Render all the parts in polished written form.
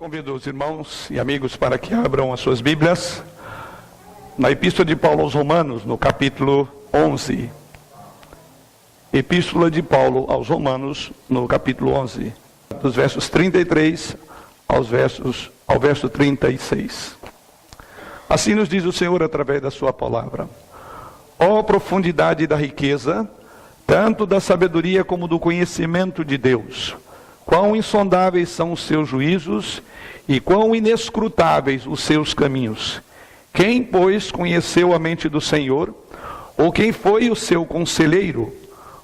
Convido os irmãos e amigos para que abram as suas Bíblias na Epístola de Paulo aos Romanos, no capítulo 11. Epístola de Paulo aos Romanos, no capítulo 11, dos versos 33 ao verso 36. Assim nos diz o Senhor através da sua palavra: ó profundidade da riqueza, tanto da sabedoria como do conhecimento de Deus! Quão insondáveis são os seus juízos e quão inescrutáveis os seus caminhos! Quem, pois, conheceu a mente do Senhor? Ou quem foi o seu conselheiro?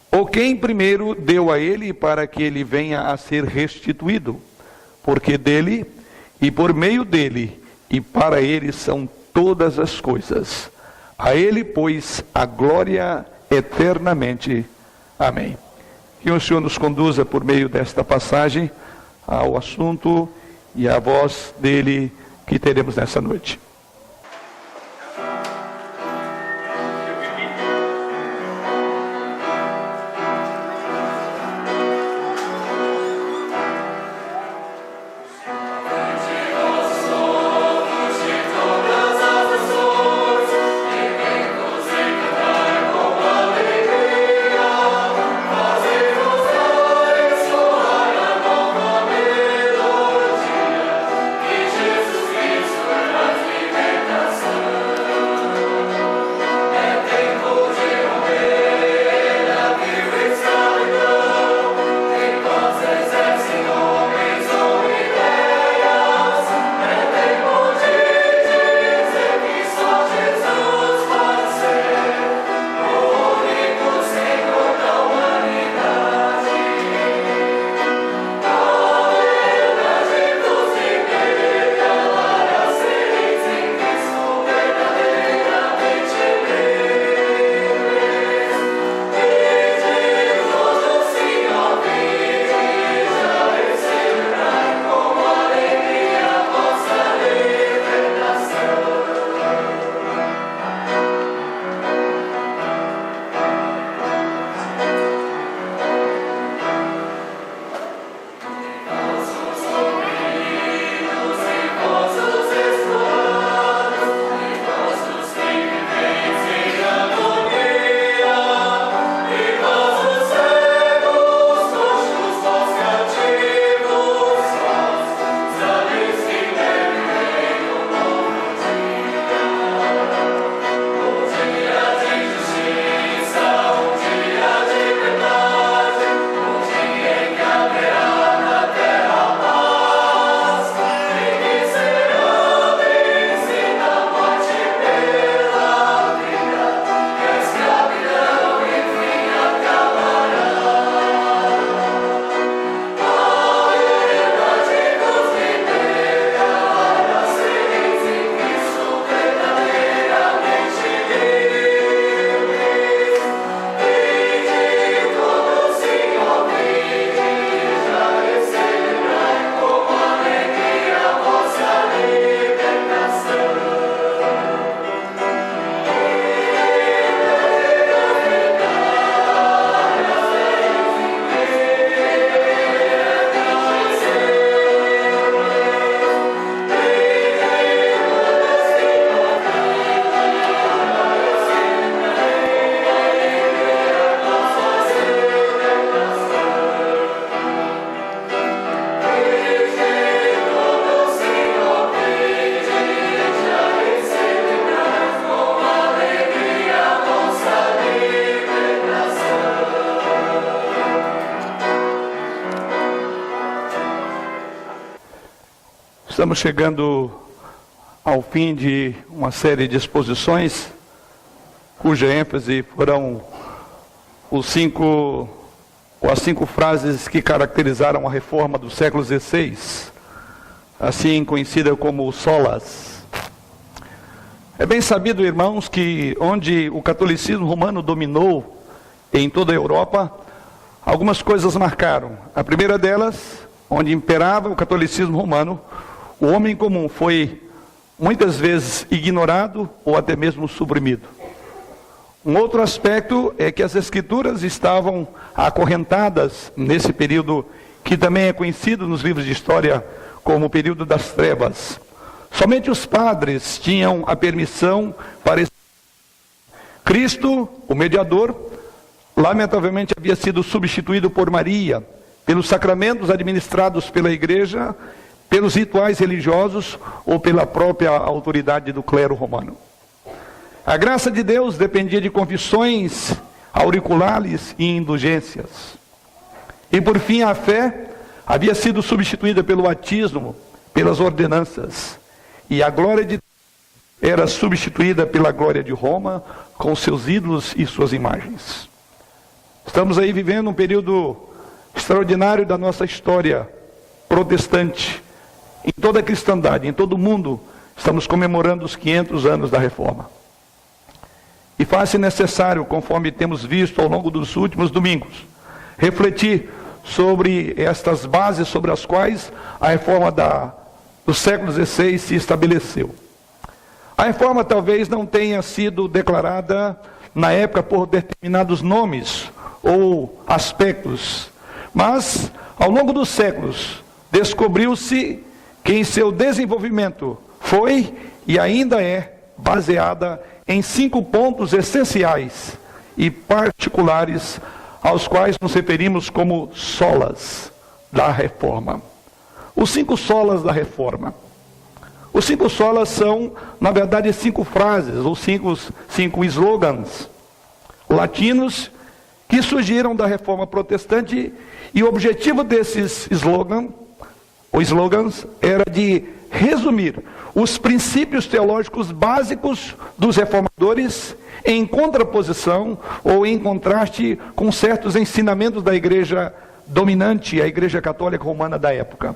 Ou quem primeiro deu a ele para que ele venha a ser restituído? Porque dele, e por meio dele, e para ele são todas as coisas. A ele, pois, a glória eternamente. Amém. Que o Senhor nos conduza por meio desta passagem ao assunto e à voz dele que teremos nessa noite. Estamos chegando ao fim de uma série de exposições, cuja ênfase foram as 5 frases que caracterizaram a reforma do século XVI, assim conhecida como solas. É bem sabido, irmãos, que onde o catolicismo romano dominou em toda a Europa, algumas coisas marcaram. A primeira delas, onde imperava o catolicismo romano, o homem comum foi muitas vezes ignorado ou até mesmo suprimido. Um outro aspecto é que as escrituras estavam acorrentadas nesse período, que também é conhecido nos livros de história como o período das trevas. Somente os padres tinham a permissão para Cristo, o mediador, lamentavelmente havia sido substituído por Maria, pelos sacramentos administrados pela igreja, pelos rituais religiosos ou pela própria autoridade do clero romano. A graça de Deus dependia de confissões auriculares e indulgências. E por fim a fé havia sido substituída pelo batismo, pelas ordenanças. E a glória de Deus era substituída pela glória de Roma, com seus ídolos e suas imagens. Estamos aí vivendo um período extraordinário da nossa história protestante. Em toda a cristandade, em todo o mundo, estamos comemorando os 500 anos da Reforma. E faz-se necessário, conforme temos visto ao longo dos últimos domingos, refletir sobre estas bases sobre as quais a Reforma do século XVI se estabeleceu. A Reforma talvez não tenha sido declarada na época por determinados nomes ou aspectos, mas ao longo dos séculos descobriu-se que em seu desenvolvimento foi e ainda é baseada em 5 pontos essenciais e particulares aos quais nos referimos como solas da Reforma. Os 5 solas da Reforma. Os 5 solas são, na verdade, 5 frases ou 5 slogans latinos que surgiram da Reforma Protestante, e o objetivo desses slogans era de resumir os princípios teológicos básicos dos reformadores em contraposição ou em contraste com certos ensinamentos da igreja dominante, a igreja católica romana da época.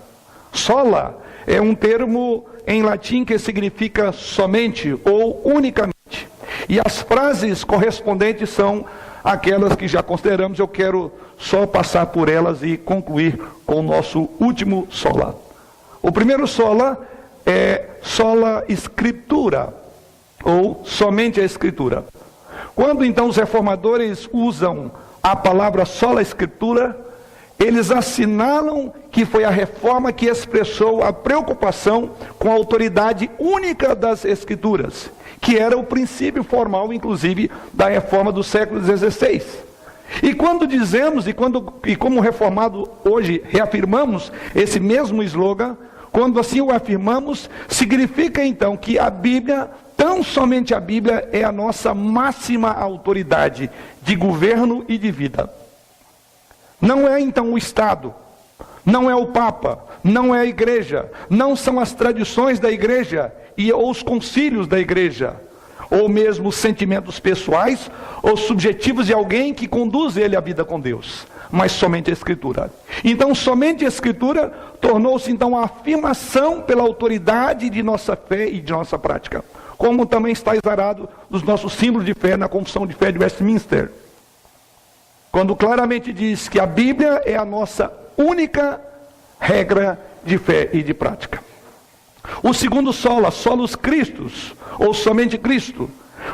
Sola é um termo em latim que significa somente ou unicamente. E as frases correspondentes são aquelas que já consideramos. Eu quero só passar por elas e concluir com o nosso último sola. O primeiro sola é sola scriptura, ou somente a escritura. Quando então os reformadores usam a palavra sola scriptura, eles assinalam que foi a Reforma que expressou a preocupação com a autoridade única das Escrituras, que era o princípio formal, inclusive, da Reforma do século XVI. E quando dizemos, e como reformado hoje reafirmamos esse mesmo slogan, quando assim o afirmamos, significa então que a Bíblia, tão somente a Bíblia, é a nossa máxima autoridade de governo e de vida. Não é então o Estado, não é o Papa, não é a igreja, não são as tradições da igreja ou os concílios da igreja, ou mesmo os sentimentos pessoais ou subjetivos de alguém que conduz ele à vida com Deus, mas somente a Escritura. Então somente a Escritura tornou-se então a afirmação pela autoridade de nossa fé e de nossa prática, como também está exarado nos nossos símbolos de fé na Confissão de Fé de Westminster, quando claramente diz que a Bíblia é a nossa única regra de fé e de prática. O segundo sola, solus Christus, ou somente Cristo.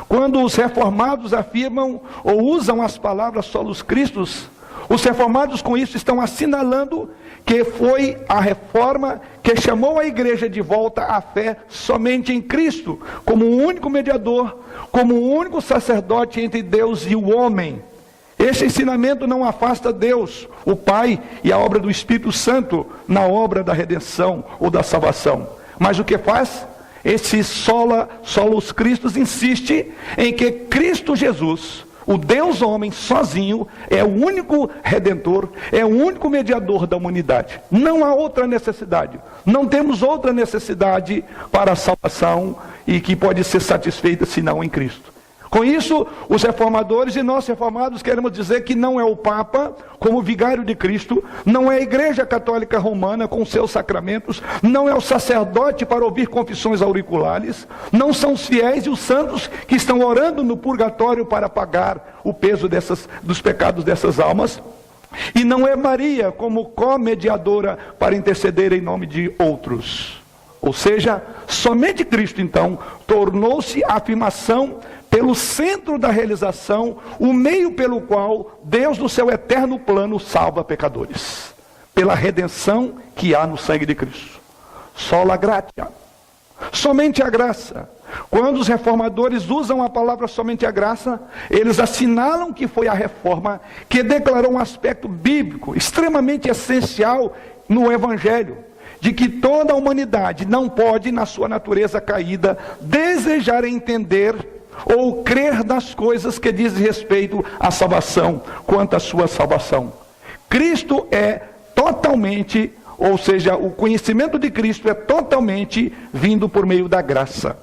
Quando os reformados afirmam ou usam as palavras solus Christus, os reformados com isso estão assinalando que foi a Reforma que chamou a igreja de volta à fé somente em Cristo, como o único mediador, como o único sacerdote entre Deus e o homem. Este ensinamento não afasta Deus, o Pai, e a obra do Espírito Santo na obra da redenção ou da salvação. Mas o que faz? Esse solus Christus insiste em que Cristo Jesus, o Deus homem sozinho, é o único redentor, é o único mediador da humanidade. Não há outra necessidade. Não temos outra necessidade para a salvação e que pode ser satisfeita senão em Cristo. Com isso, os reformadores e nós reformados queremos dizer que não é o Papa como vigário de Cristo, não é a Igreja Católica Romana com seus sacramentos, não é o sacerdote para ouvir confissões auriculares, não são os fiéis e os santos que estão orando no purgatório para pagar o peso dos pecados dessas almas, e não é Maria como co-mediadora para interceder em nome de outros. Ou seja, somente Cristo então tornou-se a afirmação pelo centro da realização, o meio pelo qual Deus no seu eterno plano salva pecadores, pela redenção que há no sangue de Cristo. sola gratia. Somente a graça. Quando os reformadores usam a palavra somente a graça, eles assinalam que foi a reforma que declarou um aspecto bíblico extremamente essencial no Evangelho, de que toda a humanidade não pode, na sua natureza caída, desejar entender ou crer nas coisas que dizem respeito à salvação, quanto à sua salvação. Cristo é totalmente, ou seja, o conhecimento de Cristo é totalmente vindo por meio da graça.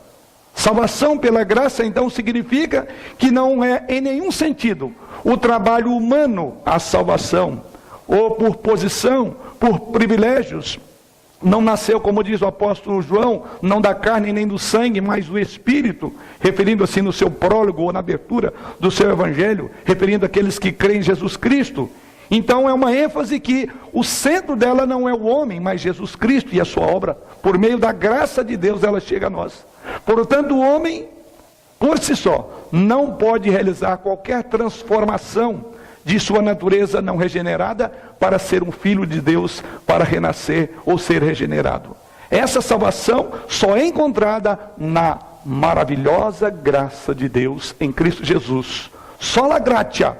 Salvação pela graça, então, significa que não é em nenhum sentido o trabalho humano a salvação, ou por posição, por privilégios. Não nasceu, como diz o apóstolo João, não da carne nem do sangue, mas do Espírito, referindo-se no seu prólogo ou na abertura do seu evangelho, referindo àqueles que creem em Jesus Cristo. Então é uma ênfase que o centro dela não é o homem, mas Jesus Cristo e a sua obra. Por meio da graça de Deus ela chega a nós. Portanto, o homem, por si só, não pode realizar qualquer transformação de sua natureza não regenerada para ser um filho de Deus, para renascer ou ser regenerado. Essa salvação só é encontrada na maravilhosa graça de Deus em Cristo Jesus. Sola gratia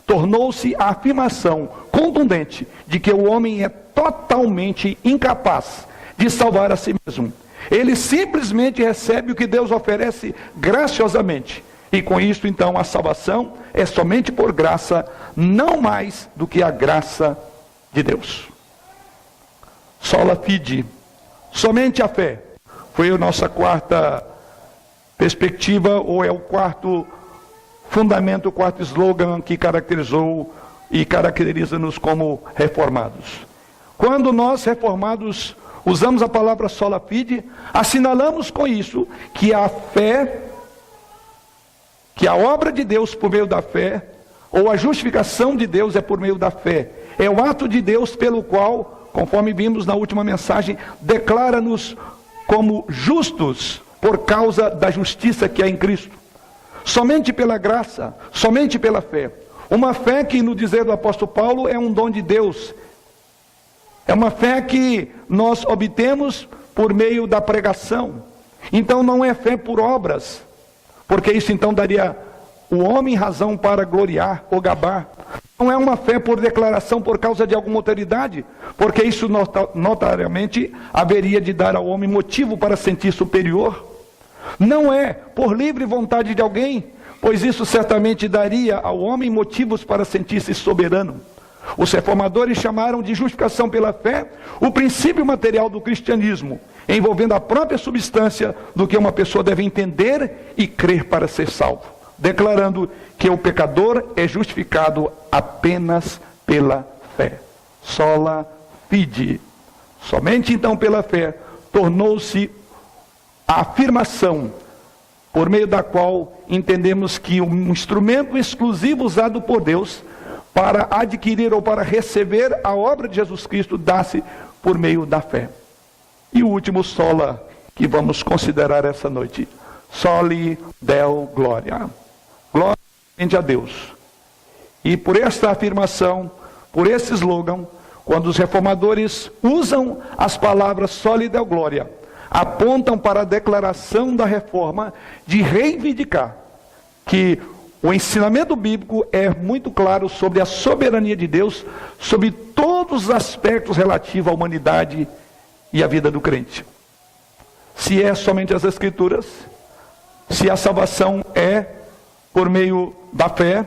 tornou-se a afirmação contundente de que o homem é totalmente incapaz de salvar a si mesmo. Ele simplesmente recebe o que Deus oferece graciosamente. E com isso, então, a salvação é somente por graça, não mais do que a graça de Deus. Sola fide, somente a fé. Foi a nossa quarta perspectiva, ou é o quarto fundamento, o quarto slogan que caracterizou e caracteriza-nos como reformados. Quando nós, reformados, usamos a palavra sola fide, assinalamos com isso que a fé, que a obra de Deus por meio da fé, ou a justificação de Deus é por meio da fé. É o ato de Deus pelo qual, conforme vimos na última mensagem, declara-nos como justos por causa da justiça que há em Cristo. Somente pela graça, somente pela fé. Uma fé que, no dizer do apóstolo Paulo, é um dom de Deus. É uma fé que nós obtemos por meio da pregação. Então não é fé por obras, porque isso então daria o homem razão para gloriar ou gabar. Não é uma fé por declaração por causa de alguma autoridade, porque isso notariamente haveria de dar ao homem motivo para sentir superior. Não é por livre vontade de alguém, pois isso certamente daria ao homem motivos para sentir-se soberano. Os reformadores chamaram de justificação pela fé o princípio material do cristianismo, envolvendo a própria substância do que uma pessoa deve entender e crer para ser salvo, declarando que o pecador é justificado apenas pela fé. Sola fide. Somente então pela fé tornou-se a afirmação por meio da qual entendemos que um instrumento exclusivo usado por Deus para adquirir ou para receber a obra de Jesus Cristo dá-se por meio da fé. E o último sola que vamos considerar essa noite, soli deo gloria. Glória a Deus. E por esta afirmação, por esse slogan, quando os reformadores usam as palavras soli deo gloria, apontam para a declaração da reforma de reivindicar que o ensinamento bíblico é muito claro sobre a soberania de Deus, sobre todos os aspectos relativos à humanidade e à vida do crente. Se é somente as Escrituras, se a salvação é por meio da fé,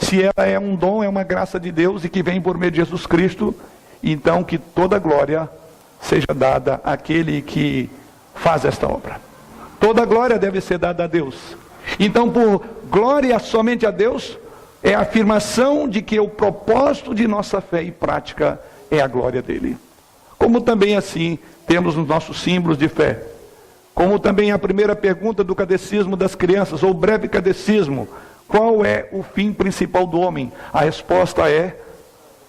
se ela é um dom, é uma graça de Deus e que vem por meio de Jesus Cristo, então que toda glória seja dada àquele que faz esta obra. Toda glória deve ser dada a Deus. Então, por glória somente a Deus, é a afirmação de que o propósito de nossa fé e prática é a glória dele. Como também assim temos nos nossos símbolos de fé. Como também a primeira pergunta do catecismo das crianças, ou breve catecismo, qual é o fim principal do homem? A resposta é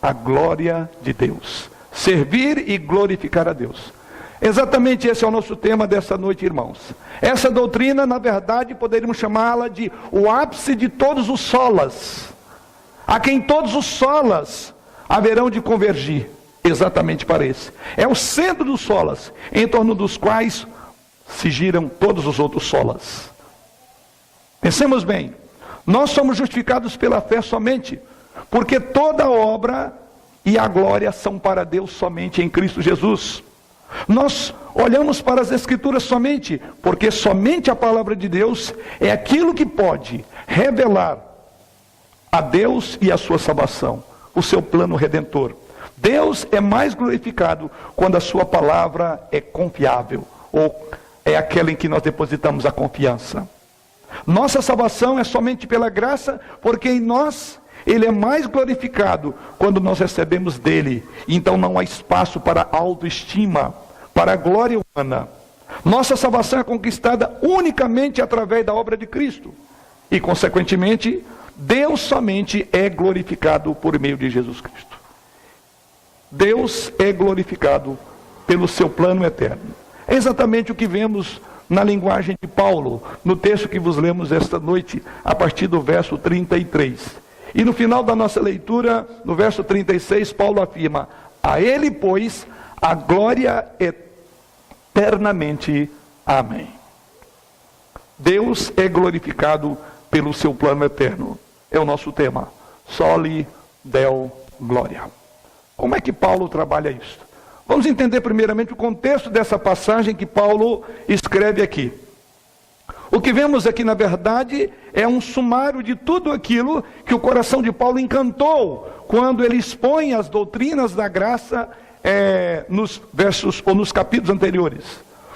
a glória de Deus. Servir e glorificar a Deus. Exatamente esse é o nosso tema dessa noite, irmãos. Essa doutrina, na verdade, poderíamos chamá-la de o ápice de todos os solas, a quem todos os solas haverão de convergir. exatamente para esse. É o centro dos solas, em torno dos quais se giram todos os outros solas. Pensemos bem, nós somos justificados pela fé somente, porque toda a obra e a glória são para Deus somente em Cristo Jesus. Nós olhamos para as Escrituras somente, porque somente a palavra de Deus é aquilo que pode revelar a Deus e a sua salvação, o seu plano redentor. Deus é mais glorificado quando a sua palavra é confiável, ou é aquela em que nós depositamos a confiança. Nossa salvação é somente pela graça, porque em nós Ele é mais glorificado quando nós recebemos dele. Então não há espaço para autoestima, para a glória humana. Nossa salvação é conquistada unicamente através da obra de Cristo. E consequentemente, Deus somente é glorificado por meio de Jesus Cristo. Deus é glorificado pelo seu plano eterno. É exatamente o que vemos na linguagem de Paulo, no texto que vos lemos esta noite, a partir do verso 33. E no final da nossa leitura, no verso 36, Paulo afirma: a ele, pois, a glória eternamente. Amém. Deus é glorificado pelo seu plano eterno. É o nosso tema. Soli Deo Gloria. Como é que Paulo trabalha isso? Vamos entender primeiramente o contexto dessa passagem que Paulo escreve aqui. O que vemos aqui, na verdade, é um sumário de tudo aquilo que o coração de Paulo encantou quando ele expõe as doutrinas da graça nos versos ou nos capítulos anteriores.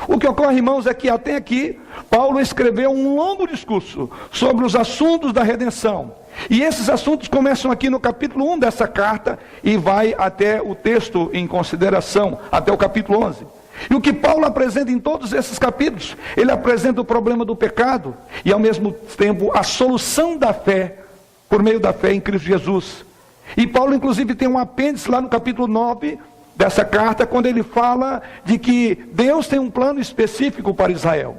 O que ocorre, irmãos, é que até aqui Paulo escreveu um longo discurso sobre os assuntos da redenção. E esses assuntos começam aqui no capítulo 1 dessa carta e vai até o texto em consideração, até o capítulo 11. E o que Paulo apresenta em todos esses capítulos, ele apresenta o problema do pecado e ao mesmo tempo a solução da fé, por meio da fé em Cristo Jesus. E Paulo inclusive tem um apêndice lá no capítulo 9 dessa carta, quando ele fala de que Deus tem um plano específico para Israel.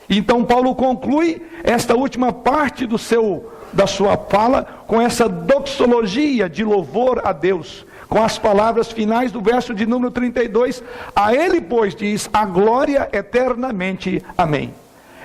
Então Paulo conclui esta última parte da sua fala com essa doxologia de louvor a Deus, com as palavras finais do verso de número 32, a ele, pois, diz, a glória eternamente. Amém.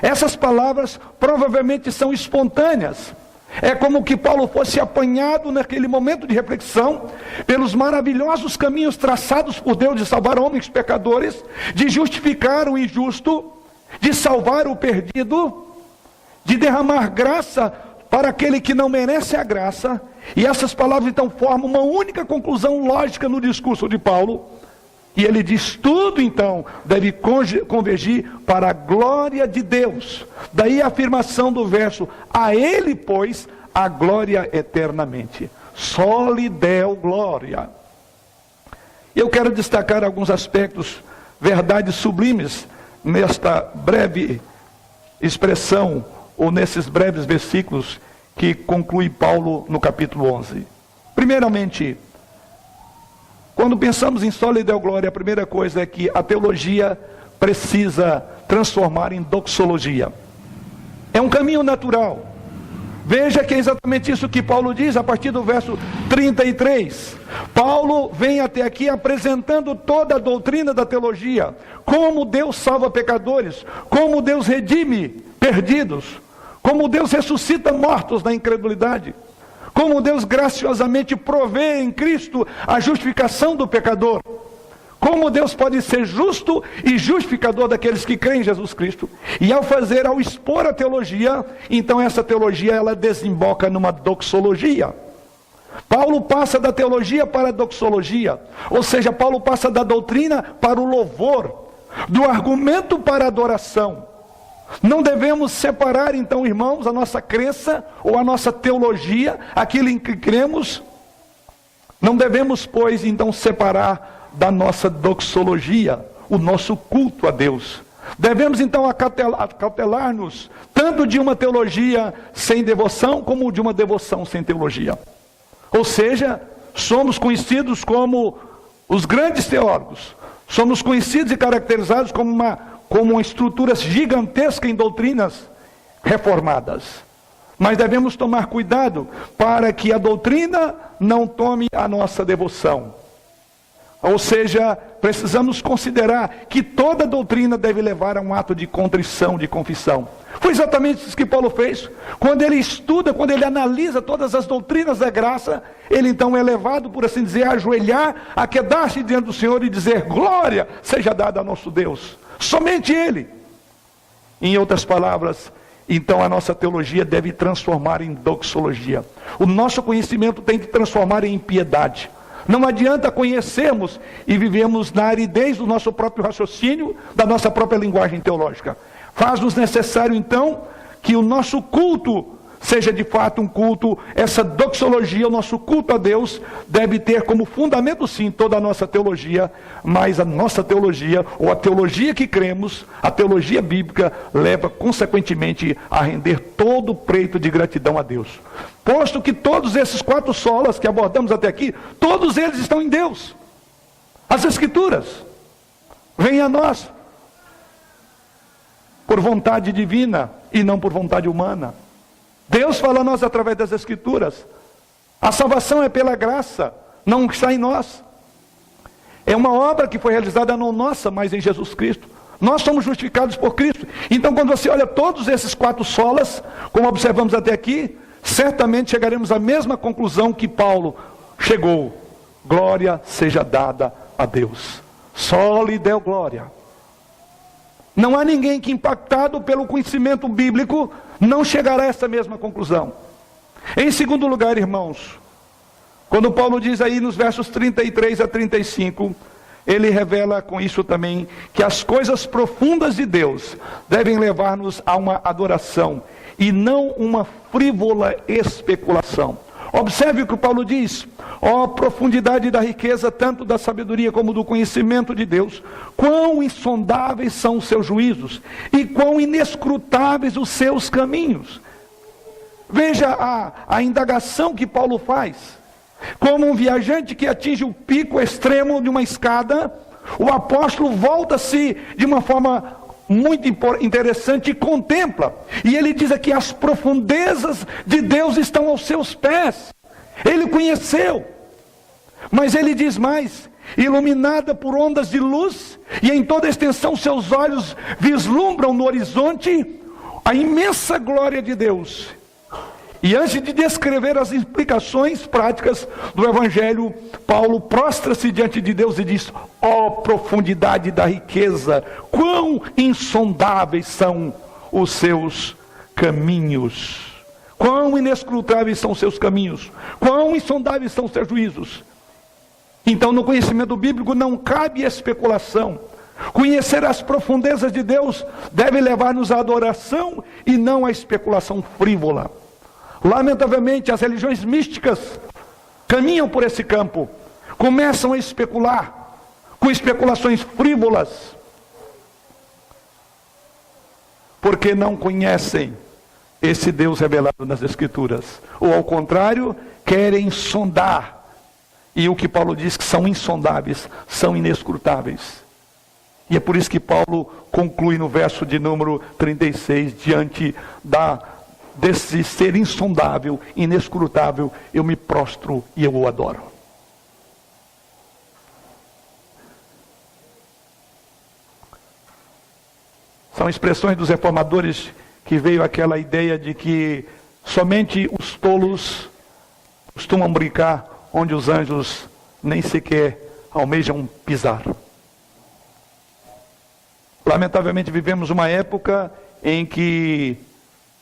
Essas palavras provavelmente são espontâneas. É como que Paulo fosse apanhado naquele momento de reflexão, pelos maravilhosos caminhos traçados por Deus de salvar homens pecadores, de justificar o injusto, de salvar o perdido, de derramar graça para aquele que não merece a graça. E essas palavras então formam uma única conclusão lógica no discurso de Paulo. E ele diz, tudo então deve convergir para a glória de Deus. Daí a afirmação do verso, a ele, pois, a glória eternamente. Soli Deo Gloria. Eu quero destacar alguns aspectos, verdades sublimes, nesta breve expressão, ou nesses breves versículos que conclui Paulo no capítulo 11. Primeiramente, quando pensamos em Soli Deo Gloria, a primeira coisa é que a teologia precisa transformar em doxologia. É um caminho natural. Veja que é exatamente isso que Paulo diz a partir do verso 33. Paulo vem até aqui apresentando toda a doutrina da teologia. Como Deus salva pecadores, como Deus redime perdidos, como Deus ressuscita mortos na incredulidade, como Deus graciosamente provê em Cristo a justificação do pecador, como Deus pode ser justo e justificador daqueles que creem em Jesus Cristo. E ao expor a teologia, então essa teologia ela desemboca numa doxologia. Paulo passa da teologia para a doxologia, ou seja, Paulo passa da doutrina para o louvor, do argumento para a adoração. Não devemos separar então, irmãos, a nossa crença ou a nossa teologia, aquilo em que cremos. Não devemos, pois, então separar da nossa doxologia, o nosso culto a Deus. Devemos então acautelar-nos tanto de uma teologia sem devoção, como de uma devoção sem teologia. Ou seja, somos conhecidos como os grandes teólogos, somos conhecidos e caracterizados como uma estrutura gigantesca em doutrinas reformadas. Mas devemos tomar cuidado para que a doutrina não tome a nossa devoção. Ou seja, precisamos considerar que toda doutrina deve levar a um ato de contrição, de confissão. Foi exatamente isso que Paulo fez. Quando ele estuda, quando ele analisa todas as doutrinas da graça, ele então é levado, por assim dizer, a ajoelhar, a quedar-se diante do Senhor e dizer: glória seja dada a nosso Deus. Somente Ele. Em outras palavras, então a nossa teologia deve transformar em doxologia. O nosso conhecimento tem que transformar em piedade. Não adianta conhecermos e vivemos na aridez do nosso próprio raciocínio, da nossa própria linguagem teológica. Faz-nos necessário, então, que o nosso culto seja de fato um culto, essa doxologia, o nosso culto a Deus, deve ter como fundamento, sim, toda a nossa teologia, mas a nossa teologia, ou a teologia que cremos, a teologia bíblica, leva, consequentemente, a render todo o preito de gratidão a Deus. Posto que todos esses 4 solas que abordamos até aqui, todos eles estão em Deus. As Escrituras vêm a nós por vontade divina e não por vontade humana. Deus fala a nós através das Escrituras. A salvação é pela graça, não está em nós. É uma obra que foi realizada não nossa, mas em Jesus Cristo. Nós somos justificados por Cristo. Então, quando você olha todos esses 4 solas, como observamos até aqui, certamente chegaremos à mesma conclusão que Paulo chegou: glória seja dada a Deus. Só lhe deu glória. Não há ninguém que, impactado pelo conhecimento bíblico, não chegará a essa mesma conclusão. Em segundo lugar, irmãos, quando Paulo diz aí nos versos 33 a 35, ele revela com isso também que as coisas profundas de Deus devem levar-nos a uma adoração e não uma frívola especulação. Observe o que Paulo diz: ó profundidade da riqueza, tanto da sabedoria como do conhecimento de Deus, quão insondáveis são os seus juízos, e quão inescrutáveis os seus caminhos. Veja a indagação que Paulo faz. Como um viajante que atinge o pico extremo de uma escada, o apóstolo volta-se de uma forma muito interessante e contempla. E ele diz aqui: as profundezas de Deus estão aos seus pés. Ele conheceu. Mas ele diz mais: iluminada por ondas de luz, e em toda extensão seus olhos vislumbram no horizonte a imensa glória de Deus. E antes de descrever as implicações práticas do Evangelho, Paulo prostra-se diante de Deus e diz: ó profundidade da riqueza, quão insondáveis são os seus caminhos. Quão inescrutáveis são os seus caminhos, quão insondáveis são os seus juízos. Então, no conhecimento bíblico não cabe especulação. Conhecer as profundezas de Deus deve levar-nos à adoração e não à especulação frívola. Lamentavelmente, as religiões místicas caminham por esse campo, começam a especular, com especulações frívolas, porque não conhecem esse Deus revelado nas Escrituras, ou ao contrário, querem sondar, e o que Paulo diz que são insondáveis, são inescrutáveis. E é por isso que Paulo conclui no verso de número 36, diante desse ser insondável, inescrutável, eu me prostro e eu o adoro. São expressões dos reformadores que veio aquela ideia de que somente os tolos costumam brincar onde os anjos nem sequer almejam pisar. Lamentavelmente vivemos uma época em que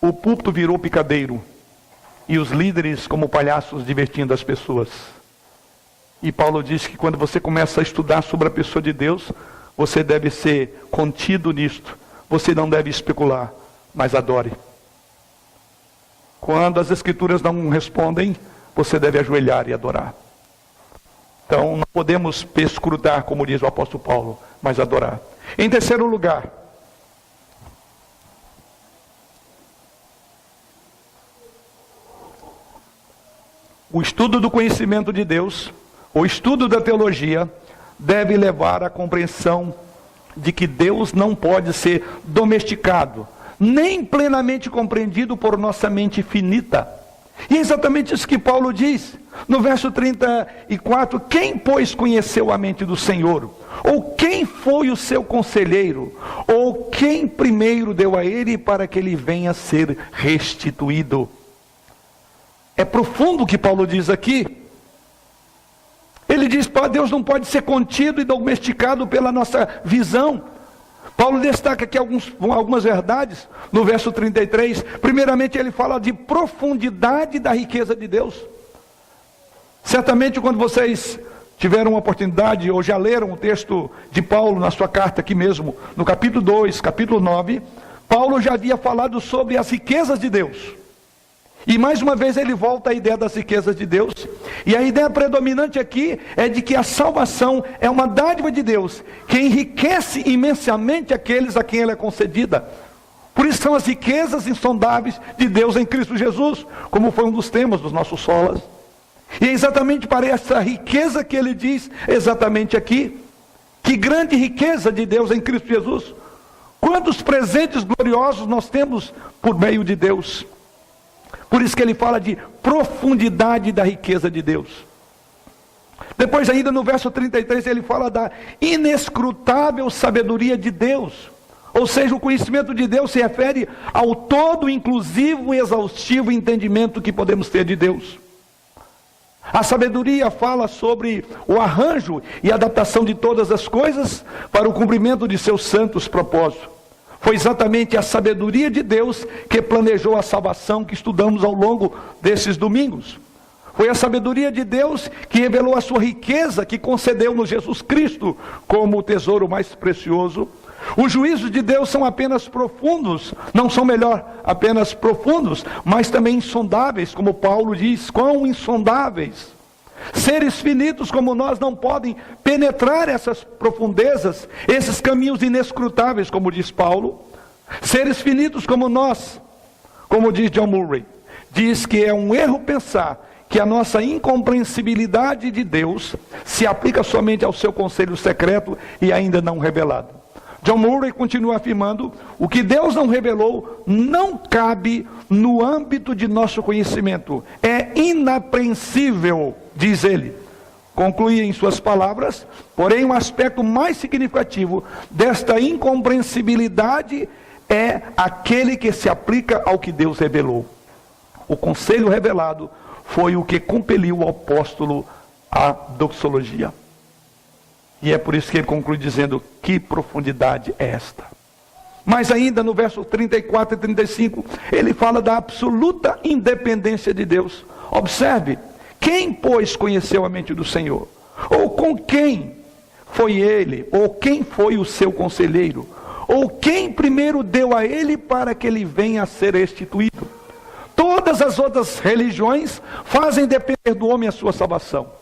o púlpito virou picadeiro e os líderes como palhaços divertindo as pessoas. E Paulo diz que quando você começa a estudar sobre a pessoa de Deus, você deve ser contido nisto. Você não deve especular, mas adore. Quando as Escrituras não respondem, você deve ajoelhar e adorar. Então não podemos perscrutar, como diz o apóstolo Paulo, mas adorar. Em terceiro lugar, o estudo do conhecimento de Deus, o estudo da teologia, deve levar à compreensão de que Deus não pode ser domesticado, nem plenamente compreendido por nossa mente finita. E é exatamente isso que Paulo diz no verso 34: quem, pois, conheceu a mente do Senhor? Ou quem foi o seu conselheiro? Ou quem primeiro deu a ele para que ele venha a ser restituído? É profundo o que Paulo diz aqui. Ele diz que Deus não pode ser contido e domesticado pela nossa visão. Paulo destaca aqui algumas verdades no verso 33. Primeiramente, ele fala de profundidade da riqueza de Deus. Certamente, quando vocês tiveram a oportunidade, ou já leram o texto de Paulo na sua carta aqui mesmo, no capítulo 2, capítulo 9, Paulo já havia falado sobre as riquezas de Deus. E mais uma vez ele volta à ideia das riquezas de Deus. E a ideia predominante aqui é de que a salvação é uma dádiva de Deus, que enriquece imensamente aqueles a quem ela é concedida. Por isso são as riquezas insondáveis de Deus em Cristo Jesus, como foi um dos temas dos nossos solas. E é exatamente para essa riqueza que ele diz exatamente aqui. Que grande riqueza de Deus em Cristo Jesus. Quantos presentes gloriosos nós temos por meio de Deus. Por isso que ele fala de profundidade da riqueza de Deus. Depois ainda no verso 33 ele fala da inescrutável sabedoria de Deus. Ou seja, o conhecimento de Deus se refere ao todo inclusivo e exaustivo entendimento que podemos ter de Deus. A sabedoria fala sobre o arranjo e adaptação de todas as coisas para o cumprimento de seus santos propósitos. Foi exatamente a sabedoria de Deus que planejou a salvação que estudamos ao longo desses domingos. Foi a sabedoria de Deus que revelou a sua riqueza, que concedeu-nos Jesus Cristo como o tesouro mais precioso. Os juízos de Deus são apenas profundos, não são apenas profundos, mas também insondáveis, como Paulo diz, quão insondáveis. Seres finitos como nós não podem penetrar essas profundezas, esses caminhos inescrutáveis, como diz Paulo. Seres finitos como nós, como diz John Murray, diz que é um erro pensar que a nossa incompreensibilidade de Deus se aplica somente ao seu conselho secreto e ainda não revelado. John Murray continua afirmando: o que Deus não revelou não cabe no âmbito de nosso conhecimento. É inapreensível, diz ele. Conclui em suas palavras: porém, um aspecto mais significativo desta incompreensibilidade é aquele que se aplica ao que Deus revelou. O conselho revelado foi o que compeliu o apóstolo à doxologia. E é por isso que ele conclui dizendo: que profundidade é esta? Mas ainda no verso 34 e 35, ele fala da absoluta independência de Deus. Observe: quem, pois, conheceu a mente do Senhor? Ou com quem foi ele? Ou quem foi o seu conselheiro? Ou quem primeiro deu a ele para que ele venha a ser restituído? Todas as outras religiões fazem depender do homem a sua salvação.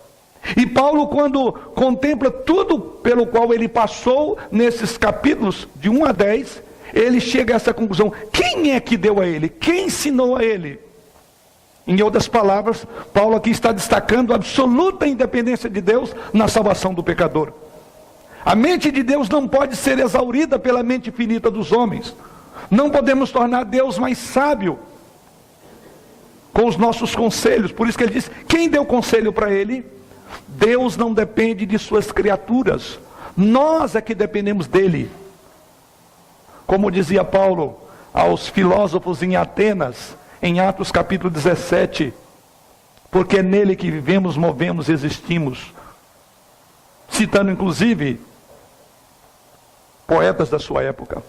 E Paulo, quando contempla tudo pelo qual ele passou nesses capítulos de 1 a 10, ele chega a essa conclusão: quem é que deu a ele? Quem ensinou a ele? Em outras palavras, Paulo aqui está destacando a absoluta independência de Deus na salvação do pecador. A mente de Deus não pode ser exaurida pela mente finita dos homens. Não podemos tornar Deus mais sábio com os nossos conselhos. Por isso que ele diz: quem deu conselho para ele? Deus não depende de suas criaturas, nós é que dependemos dele. Como dizia Paulo aos filósofos em Atenas, em Atos capítulo 17, porque é nele que vivemos, movemos, existimos. Citando inclusive poetas da sua época.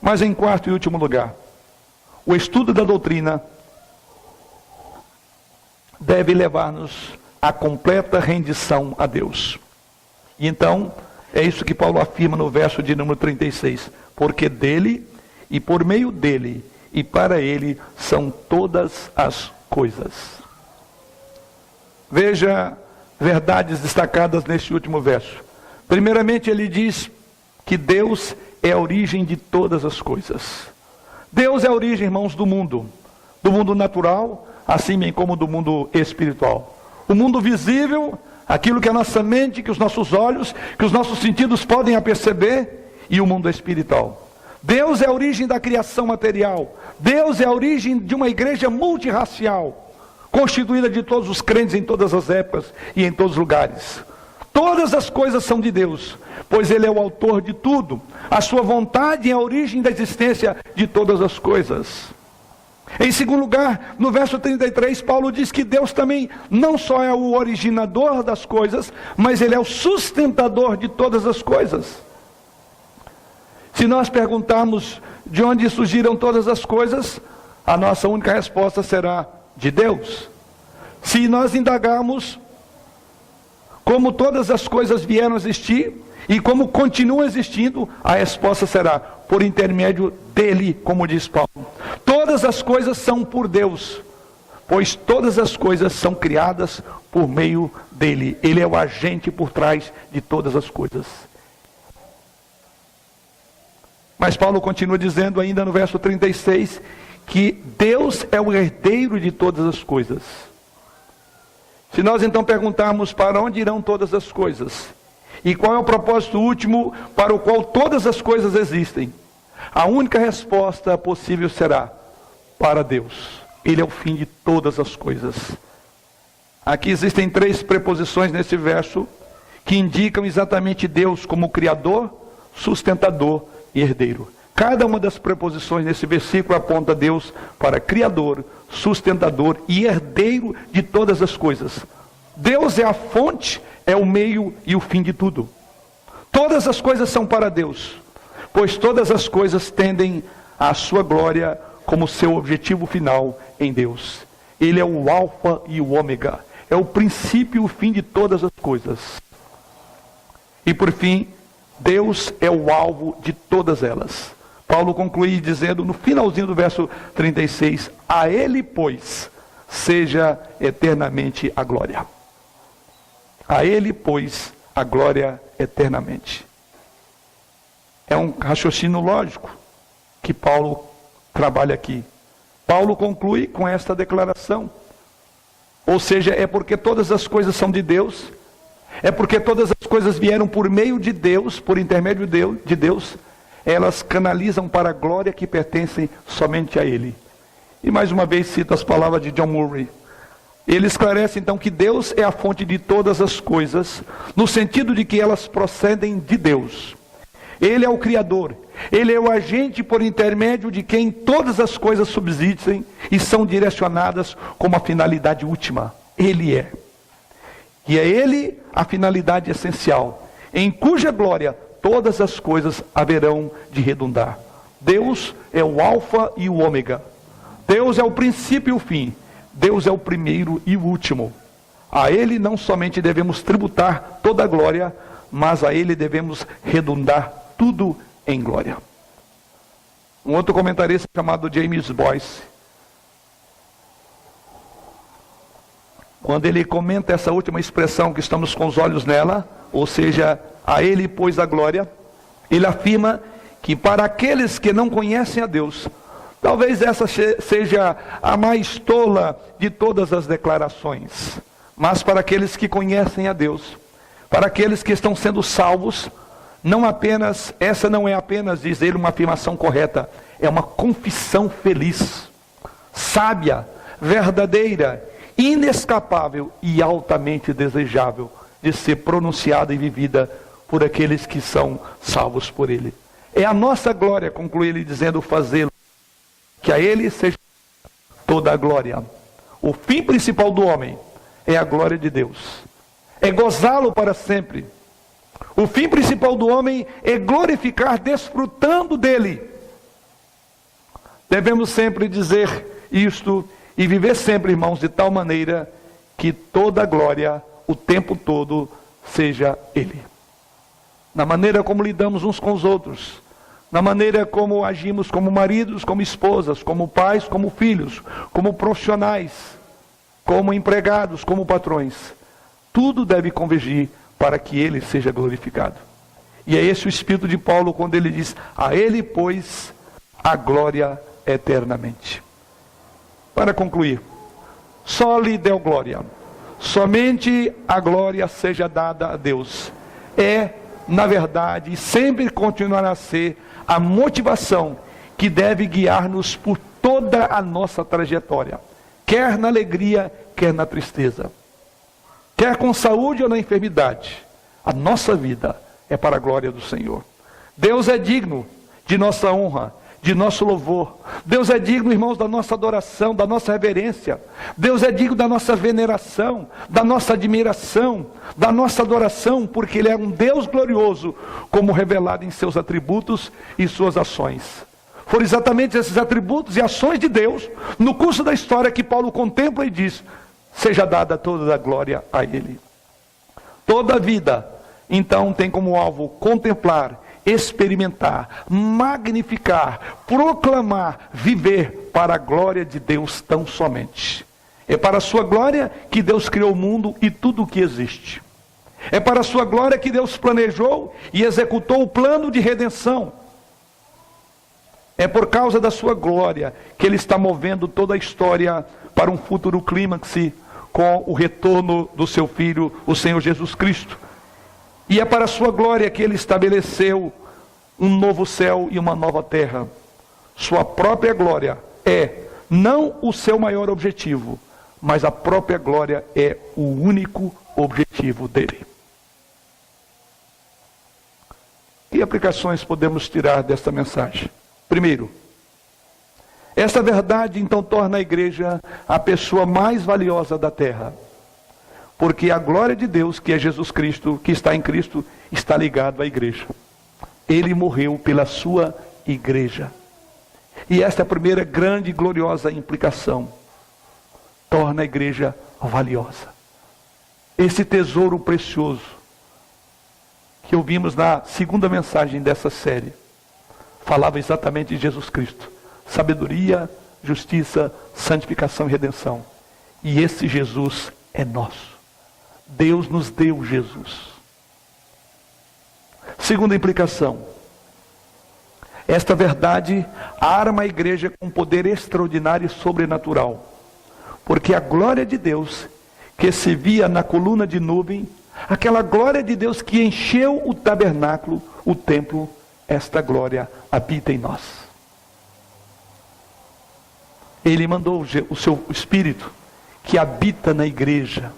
Mas em quarto e último lugar, o estudo da doutrina deve levar-nos a completa rendição a Deus. E então, é isso que Paulo afirma no verso de número 36. Porque dele, e por meio dele, e para ele, são todas as coisas. Veja verdades destacadas neste último verso. Primeiramente, ele diz que Deus é a origem de todas as coisas. Deus é a origem, irmãos, do mundo natural, assim como do mundo espiritual. O mundo visível, aquilo que a nossa mente, que os nossos olhos, que os nossos sentidos podem aperceber, e o mundo espiritual. Deus é a origem da criação material. Deus é a origem de uma igreja multirracial. constituída de todos os crentes em todas as épocas e em todos os lugares. Todas as coisas são de Deus, pois Ele é o autor de tudo. A sua vontade é a origem da existência de todas as coisas. Em segundo lugar, no verso 33, Paulo diz que Deus também não só é o originador das coisas, mas Ele é o sustentador de todas as coisas. Se nós perguntarmos de onde surgiram todas as coisas, a nossa única resposta será de Deus. Se nós indagarmos como todas as coisas vieram a existir e como continuam existindo, a resposta será por intermédio dele, como diz Paulo. Todas as coisas são por Deus, pois todas as coisas são criadas por meio dele. Ele é o agente por trás de todas as coisas. Mas Paulo continua dizendo ainda no verso 36, que Deus é o herdeiro de todas as coisas. Se nós então perguntarmos para onde irão todas as coisas, e qual é o propósito último para o qual todas as coisas existem, a única resposta possível será para Deus. Ele é o fim de todas as coisas. Aqui existem 3 preposições nesse verso que indicam exatamente Deus como Criador, sustentador e herdeiro. Cada uma das preposições nesse versículo aponta Deus para Criador, sustentador e herdeiro de todas as coisas. Deus é a fonte, é o meio e o fim de tudo. Todas as coisas são para Deus, pois todas as coisas tendem à sua glória como seu objetivo final em Deus. Ele é o alfa e o ômega, é o princípio e o fim de todas as coisas. E por fim, Deus é o alvo de todas elas. Paulo conclui dizendo no finalzinho do verso 36, a Ele, pois, seja eternamente a glória. A Ele, pois, a glória eternamente. É um raciocínio lógico que Paulo trabalha aqui. Paulo conclui com esta declaração. Ou seja, é porque todas as coisas são de Deus, é porque todas as coisas vieram por meio de Deus, por intermédio de Deus, elas canalizam para a glória que pertencem somente a Ele. E mais uma vez cito as palavras de John Murray. Ele esclarece então que Deus é a fonte de todas as coisas, no sentido de que elas procedem de Deus. Ele é o Criador, Ele é o agente por intermédio de quem todas as coisas subsistem e são direcionadas como a finalidade última. Ele é. E é Ele a finalidade essencial, em cuja glória todas as coisas haverão de redundar. Deus é o alfa e o ômega. Deus é o princípio e o fim. Deus é o primeiro e o último. A Ele não somente devemos tributar toda a glória, mas a Ele devemos redundar tudo em glória. Um outro comentarista chamado James Boyce, quando ele comenta essa última expressão que estamos com os olhos nela, ou seja, a Ele, pois, a glória, ele afirma que para aqueles que não conhecem a Deus, talvez essa seja a mais tola de todas as declarações, mas para aqueles que conhecem a Deus, para aqueles que estão sendo salvos, essa não é apenas, diz ele, uma afirmação correta, é uma confissão feliz, sábia, verdadeira, inescapável e altamente desejável de ser pronunciada e vivida por aqueles que são salvos por Ele. É a nossa glória, conclui ele dizendo, fazê-lo, que a Ele seja toda a glória. O fim principal do homem é a glória de Deus, é gozá-lo para sempre. O fim principal do homem é glorificar desfrutando dele. Devemos sempre dizer isto e viver sempre, irmãos, de tal maneira que toda a glória, o tempo todo, seja Ele. Na maneira como lidamos uns com os outros, na maneira como agimos como maridos, como esposas, como pais, como filhos, como profissionais, como empregados, como patrões. Tudo deve convergir para que Ele seja glorificado. E é esse o espírito de Paulo quando ele diz, a Ele, pois, a glória eternamente. Para concluir, só lhe deu glória. Somente a glória seja dada a Deus. É, na verdade, e sempre continuará a ser a motivação que deve guiar-nos por toda a nossa trajetória. quer na alegria, quer na tristeza, quer com saúde ou na enfermidade. A nossa vida é para a glória do Senhor. Deus é digno de nossa honra, de nosso louvor. Deus é digno, irmãos, da nossa adoração, da nossa reverência. Deus é digno da nossa veneração, da nossa admiração, da nossa adoração, porque Ele é um Deus glorioso, como revelado em seus atributos e suas ações. Foram exatamente esses atributos e ações de Deus, no curso da história, que Paulo contempla e diz: seja dada toda a glória a Ele. Toda a vida, então, tem como alvo contemplar, experimentar, magnificar, proclamar, viver para a glória de Deus tão somente. É para a sua glória que Deus criou o mundo e tudo o que existe. É para a sua glória que Deus planejou e executou o plano de redenção. É por causa da sua glória que Ele está movendo toda a história para um futuro clímax com o retorno do seu Filho, o Senhor Jesus Cristo. E é para a sua glória que Ele estabeleceu um novo céu e uma nova terra. Sua própria glória é não o seu maior objetivo, mas a própria glória é o único objetivo dele. Que aplicações podemos tirar desta mensagem? Primeiro, esta verdade então torna a igreja a pessoa mais valiosa da terra. Porque a glória de Deus, que é Jesus Cristo, que está em Cristo, está ligado à igreja. Ele morreu pela sua igreja. E esta é a primeira grande e gloriosa implicação. Torna a igreja valiosa. Esse tesouro precioso, que ouvimos na segunda mensagem dessa série, falava exatamente de Jesus Cristo. Sabedoria, justiça, santificação e redenção. E esse Jesus é nosso. Deus nos deu Jesus. Segunda implicação. Esta verdade arma a igreja com um poder extraordinário e sobrenatural. Porque a glória de Deus, que se via na coluna de nuvem, aquela glória de Deus que encheu o tabernáculo, o templo, esta glória habita em nós. Ele mandou o seu Espírito, que habita na igreja.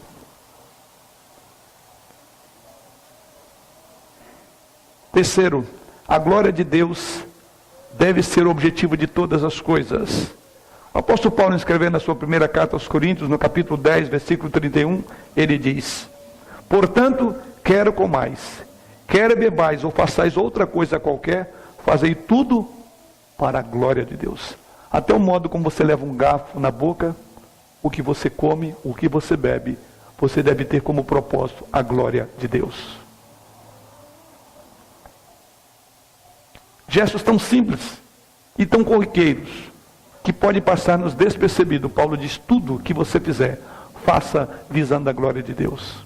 Terceiro, a glória de Deus deve ser o objetivo de todas as coisas. O apóstolo Paulo, escrevendo na sua primeira carta aos Coríntios, no capítulo 10, versículo 31, ele diz: portanto, quer comais, quer bebais ou façais outra coisa qualquer, fazei tudo para a glória de Deus. Até o modo como você leva um garfo na boca, o que você come, o que você bebe, você deve ter como propósito a glória de Deus. Gestos tão simples e tão corriqueiros, que pode passar-nos despercebido. Paulo diz: tudo que você fizer, faça visando a glória de Deus.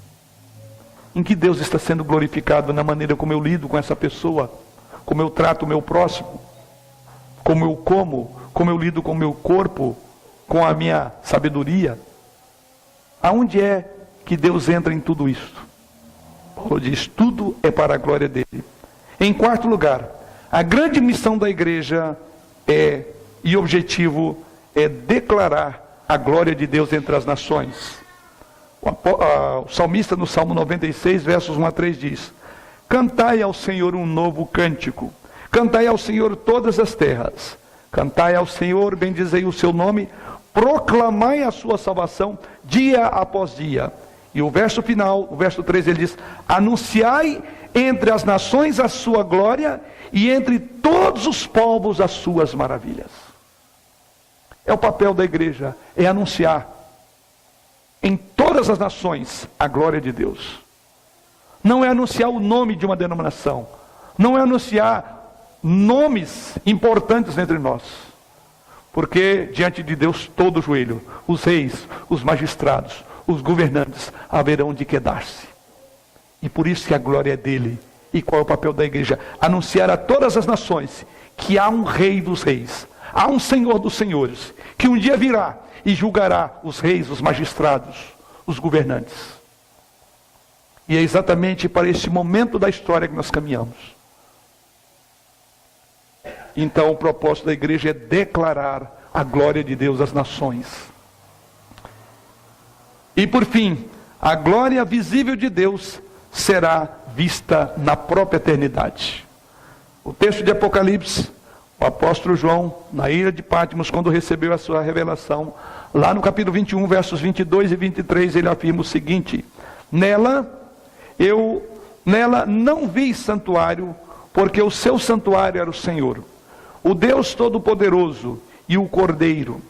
Em que Deus está sendo glorificado? Na maneira como eu lido com essa pessoa, como eu trato o meu próximo, como eu como eu lido com o meu corpo, com a minha sabedoria. Aonde é que Deus entra em tudo isso? Paulo diz: tudo é para a glória dele. Em quarto lugar, a grande missão da igreja e objetivo é declarar a glória de Deus entre as nações. O salmista no Salmo 96, versos 1 a 3 diz: cantai ao Senhor um novo cântico, cantai ao Senhor todas as terras, cantai ao Senhor, bendizei o seu nome, proclamai a sua salvação dia após dia. E o verso final, o verso 3, ele diz: anunciai entre as nações a sua glória e entre todos os povos as suas maravilhas. É o papel da igreja, é anunciar em todas as nações a glória de Deus. Não é anunciar o nome de uma denominação, não é anunciar nomes importantes entre nós, porque diante de Deus todo joelho, os reis, os magistrados, os governantes haverão de quedar-se. E por isso que a glória é dele. E qual é o papel da igreja? Anunciar a todas as nações que há um rei dos reis, há um senhor dos senhores, que um dia virá e julgará os reis, os magistrados, os governantes. E é exatamente para esse momento da história que nós caminhamos. Então o propósito da igreja é declarar a glória de Deus às nações. E por fim, a glória visível de Deus será vista na própria eternidade. O texto de Apocalipse, o apóstolo João, na ilha de Patmos, quando recebeu a sua revelação, lá no capítulo 21, versos 22 e 23, ele afirma o seguinte: Nela não vi santuário, porque o seu santuário era o Senhor, o Deus Todo-Poderoso e o Cordeiro.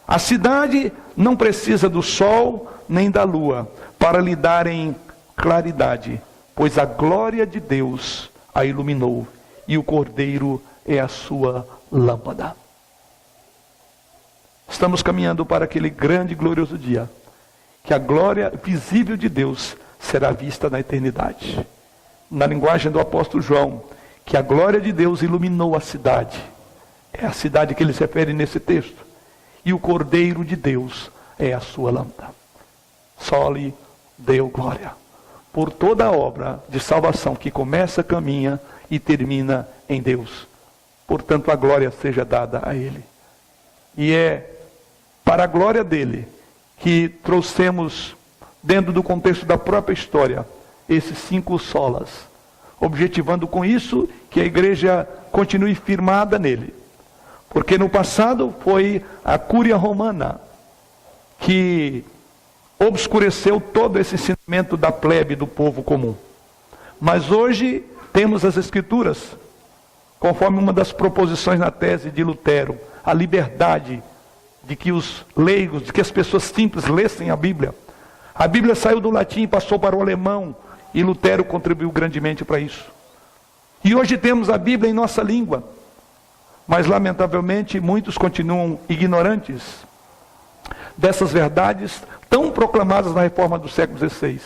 A cidade não precisa do sol nem da lua para lhe darem claridade, pois a glória de Deus a iluminou e o Cordeiro é a sua lâmpada. Estamos caminhando para aquele grande e glorioso dia, que a glória visível de Deus será vista na eternidade. Na linguagem do apóstolo João, que a glória de Deus iluminou a cidade. É a cidade que ele se refere nesse texto. E o Cordeiro de Deus é a sua lâmpada. Só lhe deu glória por toda a obra de salvação que começa, caminha e termina em Deus. Portanto, a glória seja dada a Ele. E é para a glória dele que trouxemos, dentro do contexto da própria história, esses 5 solas, objetivando com isso que a igreja continue firmada nele. Porque no passado foi a Cúria Romana que obscureceu todo esse ensinamento da plebe, do povo comum. Mas hoje temos as Escrituras, conforme uma das proposições na tese de Lutero, a liberdade de que os leigos, de que as pessoas simples lessem a Bíblia. A Bíblia saiu do latim e passou para o alemão, e Lutero contribuiu grandemente para isso. E hoje temos a Bíblia em nossa língua, mas lamentavelmente muitos continuam ignorantes dessas verdades tão proclamadas na reforma do século XVI.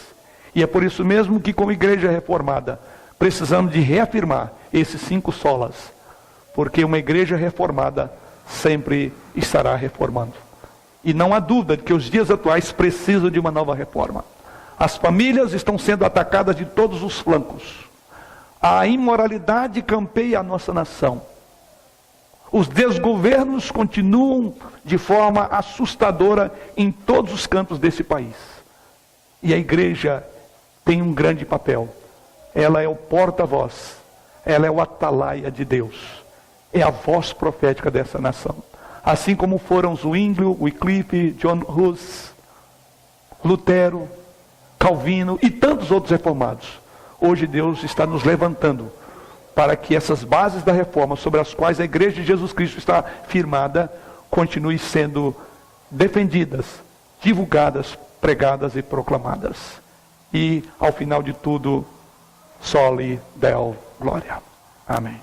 E é por isso mesmo que, como igreja reformada, precisamos de reafirmar esses 5 solas, porque uma igreja reformada sempre estará reformando. E não há dúvida de que os dias atuais precisam de uma nova reforma. As famílias estão sendo atacadas de todos os flancos. A imoralidade campeia a nossa nação. Os desgovernos continuam de forma assustadora em todos os cantos desse país. E a igreja tem um grande papel. Ela é o porta-voz. Ela é o atalaia de Deus. É a voz profética dessa nação. Assim como foram Zwinglio, Wycliffe, John Hus, Lutero, Calvino e tantos outros reformados. Hoje Deus está nos levantando para que essas bases da reforma, sobre as quais a igreja de Jesus Cristo está firmada, continue sendo defendidas, divulgadas, pregadas e proclamadas. E, ao final de tudo, só lhe deu glória. Amém.